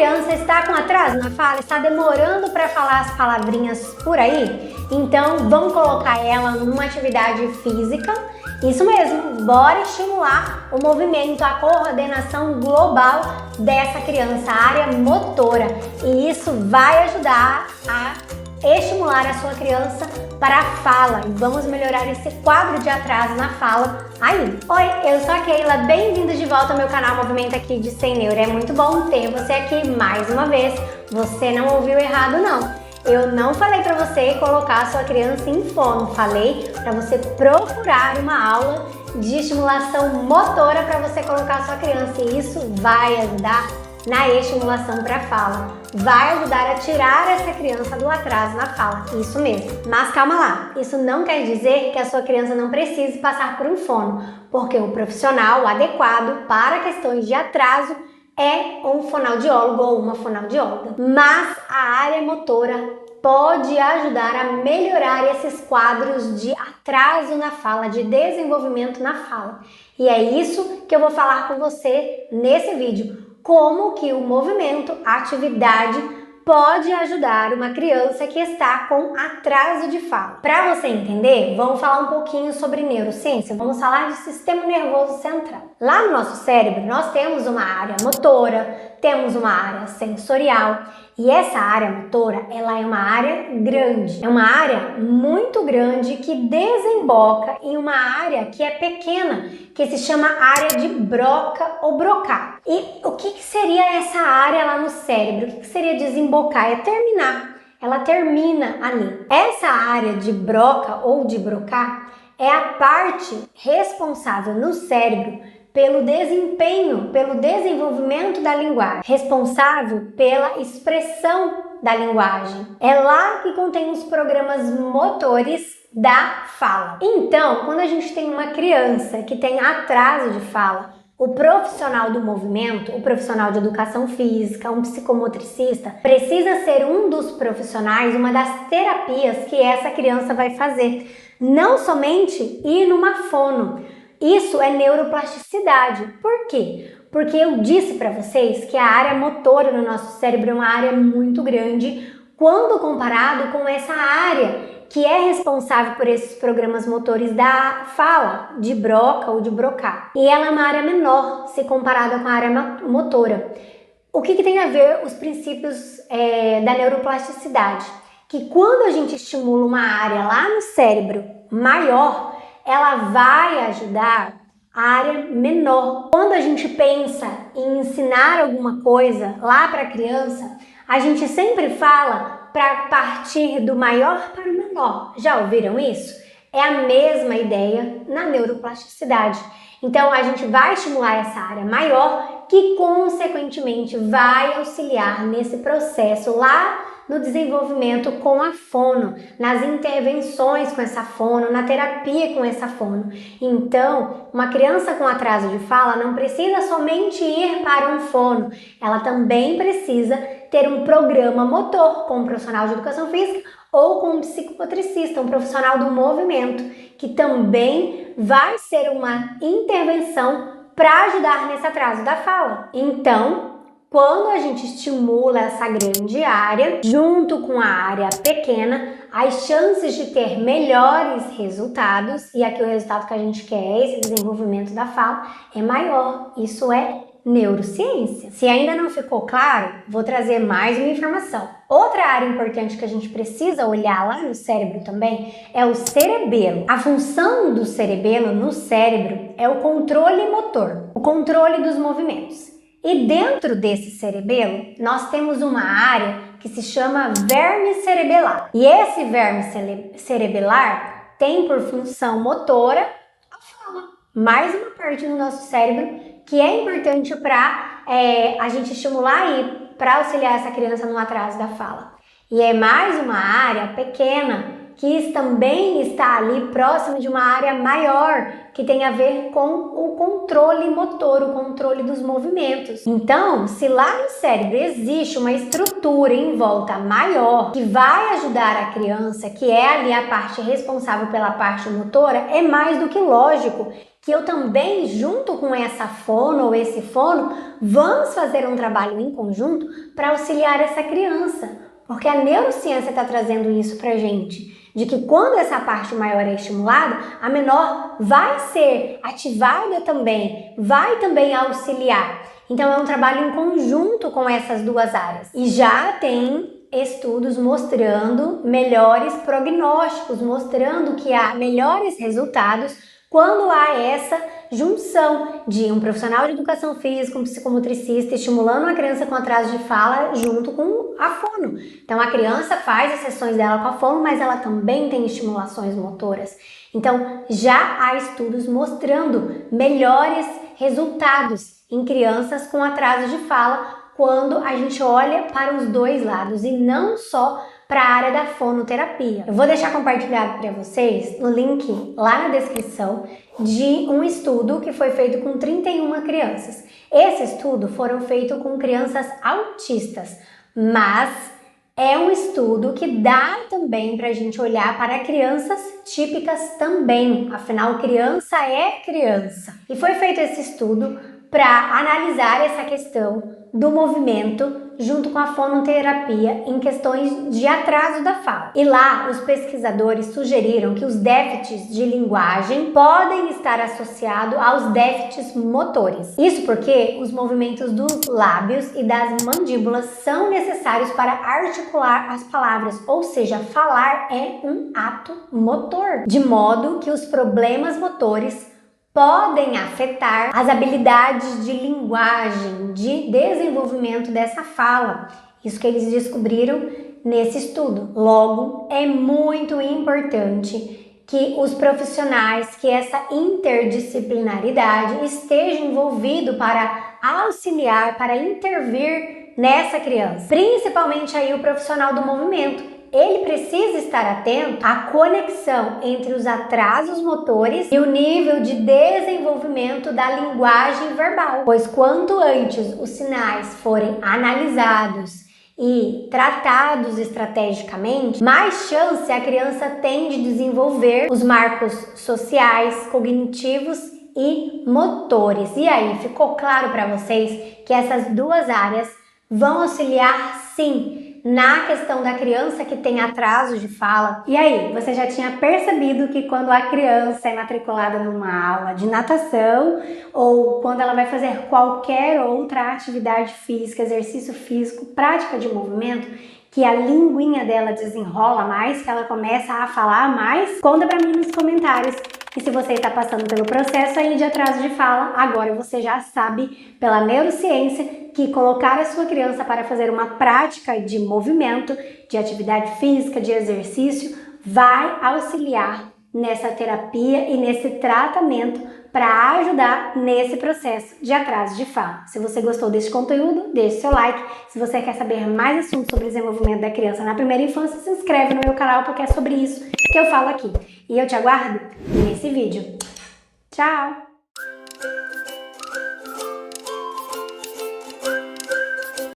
criança está com atraso na fala, está demorando para falar as palavrinhas por aí? Então vamos colocar ela numa atividade física. Isso mesmo, bora estimular o movimento, a coordenação global dessa criança, a área motora. E isso vai ajudar a estimular a sua criança para a fala. E vamos melhorar esse quadro de atraso na fala aí. Oi, eu sou a Keila, bem-vindos de volta ao meu canal Movimento aqui de Sem Neuro. É muito bom ter você aqui mais uma vez. Você não ouviu errado não. Eu não falei para você colocar a sua criança em fono, falei para você procurar uma aula de estimulação motora para você colocar a sua criança, e isso vai ajudar na estimulação para a fala, vai ajudar a tirar essa criança do atraso na fala, isso mesmo. Mas calma lá, isso não quer dizer que a sua criança não precise passar por um fono, porque o profissional adequado para questões de atraso é um fonoaudiólogo ou uma fonoaudióloga. Mas a área motora pode ajudar a melhorar esses quadros de atraso na fala, de desenvolvimento na fala. E é isso que eu vou falar com você nesse vídeo. Como que o movimento, a atividade, pode ajudar uma criança que está com atraso de fala. Para você entender, vamos falar um pouquinho sobre neurociência, vamos falar de sistema nervoso central. Lá no nosso cérebro, nós temos uma área motora, temos uma área sensorial, e essa área motora, ela é uma área grande, é uma área muito grande que desemboca em uma área que é pequena, que se chama área de Broca ou Broca. E o que seria essa área lá no cérebro? O que seria desembocar? É terminar. Ela termina ali. Essa área de Broca ou de Broca é a parte responsável no cérebro pelo desempenho, pelo desenvolvimento da linguagem, responsável pela expressão da linguagem. É lá que contém os programas motores da fala. Então, quando a gente tem uma criança que tem atraso de fala, o profissional do movimento, o profissional de educação física, um psicomotricista, precisa ser um dos profissionais, uma das terapias que essa criança vai fazer. Não somente ir numa fono. Isso é neuroplasticidade. Por quê? Porque eu disse para vocês que a área motora no nosso cérebro é uma área muito grande quando comparado com essa área que é responsável por esses programas motores da fala, de Broca ou de Broca. E ela é uma área menor se comparada com a área motora. O que tem a ver os princípios da neuroplasticidade? Que quando a gente estimula uma área lá no cérebro maior, ela vai ajudar a área menor. Quando a gente pensa em ensinar alguma coisa lá para a criança, a gente sempre fala para partir do maior para o menor. Já ouviram isso? É a mesma ideia na neuroplasticidade. Então a gente vai estimular essa área maior que consequentemente vai auxiliar nesse processo lá no desenvolvimento com a fono, nas intervenções com essa fono, na terapia com essa fono. Então, uma criança com atraso de fala não precisa somente ir para um fono, ela também precisa ter um programa motor com um profissional de educação física ou com um psicomotricista, um profissional do movimento, que também vai ser uma intervenção para ajudar nesse atraso da fala. Então, quando a gente estimula essa grande área, junto com a área pequena, as chances de ter melhores resultados, e aqui o resultado que a gente quer, esse desenvolvimento da fala, é maior. Isso é neurociência. Se ainda não ficou claro, vou trazer mais uma informação. Outra área importante que a gente precisa olhar lá no cérebro também é o cerebelo. A função do cerebelo no cérebro é o controle motor, o controle dos movimentos. E dentro desse cerebelo, nós temos uma área que se chama verme cerebelar. E esse verme cerebelar tem por função motora a fala. Mais uma parte do nosso cérebro que é importante para a gente estimular e para auxiliar essa criança no atraso da fala. E é mais uma área pequena que também está ali próximo de uma área maior que tem a ver com o controle motor, o controle dos movimentos. Então, se lá no cérebro existe uma estrutura em volta maior que vai ajudar a criança, que é ali a parte responsável pela parte motora, é mais do que lógico que eu também, junto com essa fono ou esse fono, vamos fazer um trabalho em conjunto para auxiliar essa criança. Porque a neurociência está trazendo isso pra gente, de que quando essa parte maior é estimulada, a menor vai ser ativada também, vai também auxiliar. Então é um trabalho em conjunto com essas duas áreas. E já tem estudos mostrando melhores prognósticos, mostrando que há melhores resultados quando há essa junção de um profissional de educação física, um psicomotricista, estimulando a criança com atraso de fala junto com a fono. Então a criança faz as sessões dela com a fono, mas ela também tem estimulações motoras. Então já há estudos mostrando melhores resultados em crianças com atraso de fala quando a gente olha para os dois lados e não só para a área da fonoterapia. Eu vou deixar compartilhado para vocês no link lá na descrição de um estudo que foi feito com 31 crianças. Esse estudo foram feito com crianças autistas, mas é um estudo que dá também para a gente olhar para crianças típicas também, afinal criança é criança. E foi feito esse estudo para analisar essa questão do movimento junto com a fonoterapia em questões de atraso da fala. E lá, os pesquisadores sugeriram que os déficits de linguagem podem estar associados aos déficits motores. Isso porque os movimentos dos lábios e das mandíbulas são necessários para articular as palavras, ou seja, falar é um ato motor, de modo que os problemas motores podem afetar as habilidades de linguagem, de desenvolvimento dessa fala. Isso que eles descobriram nesse estudo. Logo, é muito importante que os profissionais, que essa interdisciplinaridade esteja envolvido para auxiliar, para intervir nessa criança. Principalmente aí o profissional do movimento. Ele precisa estar atento à conexão entre os atrasos motores e o nível de desenvolvimento da linguagem verbal, pois quanto antes os sinais forem analisados e tratados estrategicamente, mais chance a criança tem de desenvolver os marcos sociais, cognitivos e motores. E aí, ficou claro para vocês que essas duas áreas vão auxiliar sim na questão da criança que tem atraso de fala. E aí, você já tinha percebido que quando a criança é matriculada numa aula de natação ou quando ela vai fazer qualquer outra atividade física, exercício físico, prática de movimento, que a linguinha dela desenrola mais, que ela começa a falar mais? Conta pra mim nos comentários. E se você está passando pelo processo aí de atraso de fala, agora você já sabe pela neurociência que colocar a sua criança para fazer uma prática de movimento, de atividade física, de exercício, vai auxiliar nessa terapia e nesse tratamento para ajudar nesse processo de atraso de fala. Se você gostou desse conteúdo, deixe seu like. Se você quer saber mais assuntos sobre o desenvolvimento da criança na primeira infância, se inscreve no meu canal porque é sobre isso que eu falo aqui. E eu te aguardo nesse vídeo. Tchau!